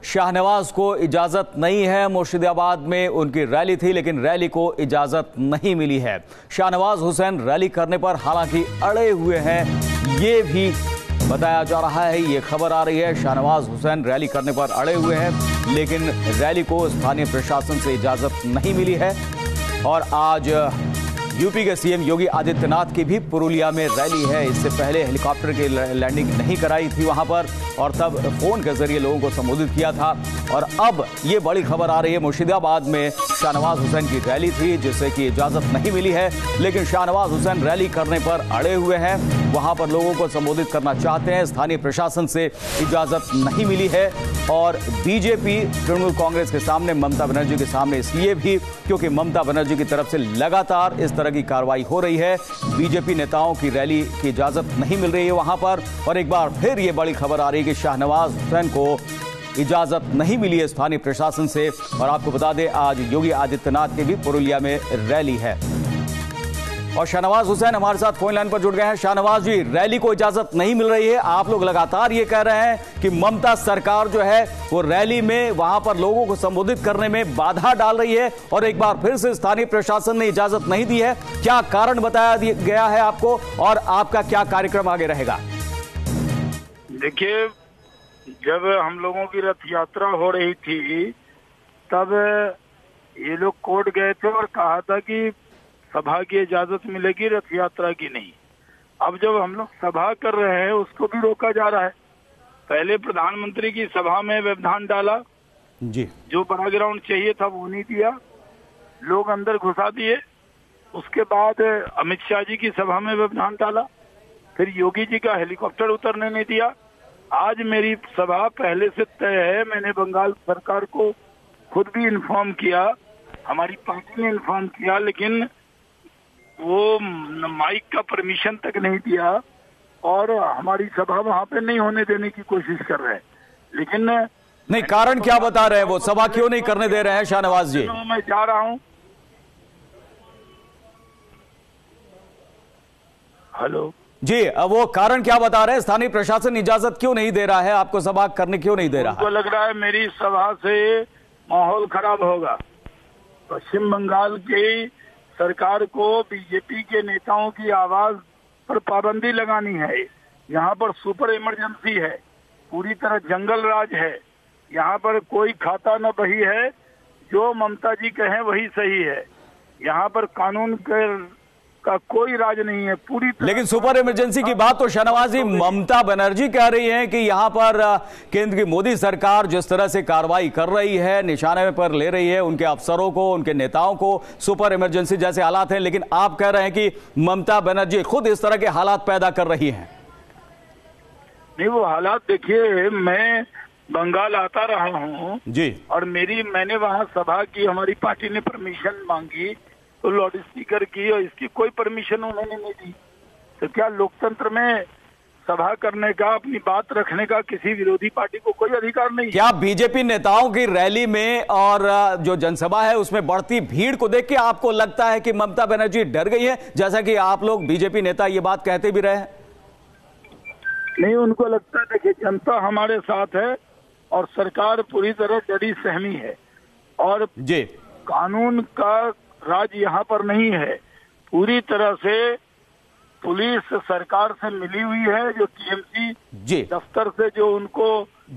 शाहनवाज को इजाजत नहीं है। मुर्शिदाबाद में उनकी रैली थी, लेकिन रैली को इजाजत नहीं मिली है। शाहनवाज हुसैन रैली करने पर हालांकि अड़े हुए हैं, ये भी बताया जा रहा है। ये खबर आ रही है, शाहनवाज हुसैन रैली करने पर अड़े हुए हैं, लेकिन रैली को स्थानीय प्रशासन से इजाजत नहीं मिली है। और आज यूपी के सीएम योगी आदित्यनाथ की भी पुरुलिया में रैली है। इससे पहले हेलीकॉप्टर की लैंडिंग नहीं कराई थी वहां पर, और तब फोन के जरिए लोगों को संबोधित किया था। और अब ये बड़ी खबर आ रही है, मुर्शिदाबाद में शाहनवाज हुसैन की रैली थी जिसे कि इजाजत नहीं मिली है, लेकिन शाहनवाज हुसैन रैली करने पर अड़े हुए हैं। वहां पर लोगों को संबोधित करना चाहते हैं, स्थानीय प्रशासन से इजाजत नहीं मिली है। और बीजेपी तृणमूल कांग्रेस के सामने, ममता बनर्जी के सामने इसलिए भी क्योंकि ममता बनर्जी की तरफ से लगातार इस तरह की कार्रवाई हो रही है। बीजेपी नेताओं की रैली की इजाजत नहीं मिल रही है वहां पर। और एक बार फिर ये बड़ी खबर आ रही है कि शाहनवाज हुसैन को इजाजत नहीं मिली है स्थानीय प्रशासन से। और आपको बता दें, आज योगी आदित्यनाथ की भी पुरुलिया में रैली है। और शाहनवाज हुसैन हमारे साथ फोन लाइन पर जुड़ गए हैं। शाहनवाज जी, रैली को इजाजत नहीं मिल रही है, आप लोग लगातार ये कह रहे हैं कि ममता सरकार जो है वो रैली में वहां पर लोगों को संबोधित करने में बाधा डाल रही है, और एक बार फिर से स्थानीय प्रशासन ने इजाजत नहीं दी है। क्या कारण बताया गया है आपको, और आपका क्या कार्यक्रम आगे रहेगा? देखिए, जब हम लोगों की रथ यात्रा हो रही थी तब ये लोग कोर्ट गए थे और कहा था कि सभा की इजाजत मिलेगी, रथ यात्रा की नहीं। अब जब हम लोग सभा कर रहे हैं उसको भी रोका जा रहा है। पहले प्रधानमंत्री की सभा में व्यवधान डाला जी, जो बड़ा ग्राउंड चाहिए था वो नहीं दिया, लोग अंदर घुसा दिए। उसके बाद अमित शाह जी की सभा में व्यवधान डाला, फिर योगी जी का हेलीकॉप्टर उतरने नहीं दिया। आज मेरी सभा पहले से तय है, मैंने बंगाल सरकार को खुद भी इन्फॉर्म किया, हमारी पार्टी ने इन्फॉर्म किया, लेकिन वो माइक का परमिशन तक नहीं दिया और हमारी सभा वहां पे नहीं होने देने की कोशिश कर रहे हैं। लेकिन नहीं, कारण क्या बता रहे हैं, वो सभा क्यों नहीं करने दे रहे हैं शाहनवाज जी? मैं जा रहा हूं। हेलो जी, वो कारण क्या बता रहे हैं? स्थानीय प्रशासन इजाजत क्यों नहीं दे रहा है आपको, सभा करने क्यों नहीं दे रहा? उनको लग रहा है मेरी सभा से माहौल खराब होगा। पश्चिम बंगाल की सरकार को बीजेपी के नेताओं की आवाज पर पाबंदी लगानी है। यहाँ पर सुपर इमरजेंसी है, पूरी तरह जंगल राज है, यहाँ पर कोई खाता न बही है, जो ममता जी कहें वही सही है। यहाँ पर कानून का कोई राज नहीं है पूरी तरह। लेकिन सुपर इमरजेंसी की बात तो शाहनवाज जी ममता बनर्जी कह रही हैं कि यहाँ पर केंद्र की मोदी सरकार जिस तरह से कार्रवाई कर रही है, निशाने पर ले रही है उनके अफसरों को, उनके नेताओं को, सुपर इमरजेंसी जैसे हालात हैं। लेकिन आप कह रहे हैं कि ममता बनर्जी खुद इस तरह के हालात पैदा कर रही हैं। नहीं, वो हालात देखिए, मैं बंगाल आता रहा हूँ जी, और मैंने वहाँ सभा की, हमारी पार्टी ने परमिशन मांगी तो लाउड स्पीकर की, और इसकी कोई परमिशन उन्होंने नहीं दी। तो क्या लोकतंत्र में सभा करने का, अपनी बात रखने का किसी विरोधी पार्टी को कोई अधिकार नहीं? क्या बीजेपी नेताओं की रैली में और जो जनसभा है उसमें बढ़ती भीड़ को देख के आपको लगता है कि ममता बनर्जी डर गई है, जैसा कि आप लोग बीजेपी नेता ये बात कहते भी रहे हैं? नहीं, उनको लगता है, देखिए जनता हमारे साथ है और सरकार पूरी तरह डरी सहमी है, और जी कानून का राज यहाँ पर नहीं है। पूरी तरह से पुलिस सरकार से मिली हुई है, जो टीएमसी दफ्तर से जो उनको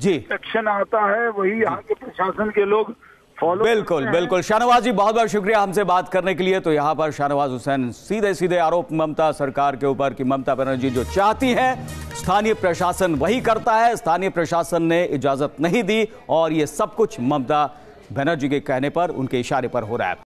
एक्शन आता है वही यहाँ के प्रशासन के लोग फॉलो। बिल्कुल बिल्कुल। शाहनवाज जी, बहुत बहुत शुक्रिया हमसे बात करने के लिए। तो यहाँ पर शाहनवाज हुसैन सीधे सीधे आरोप ममता सरकार के ऊपर कि ममता बनर्जी जो चाहती है स्थानीय प्रशासन वही करता है, स्थानीय प्रशासन ने इजाजत नहीं दी, और ये सब कुछ ममता बनर्जी के कहने पर, उनके इशारे पर हो रहा है।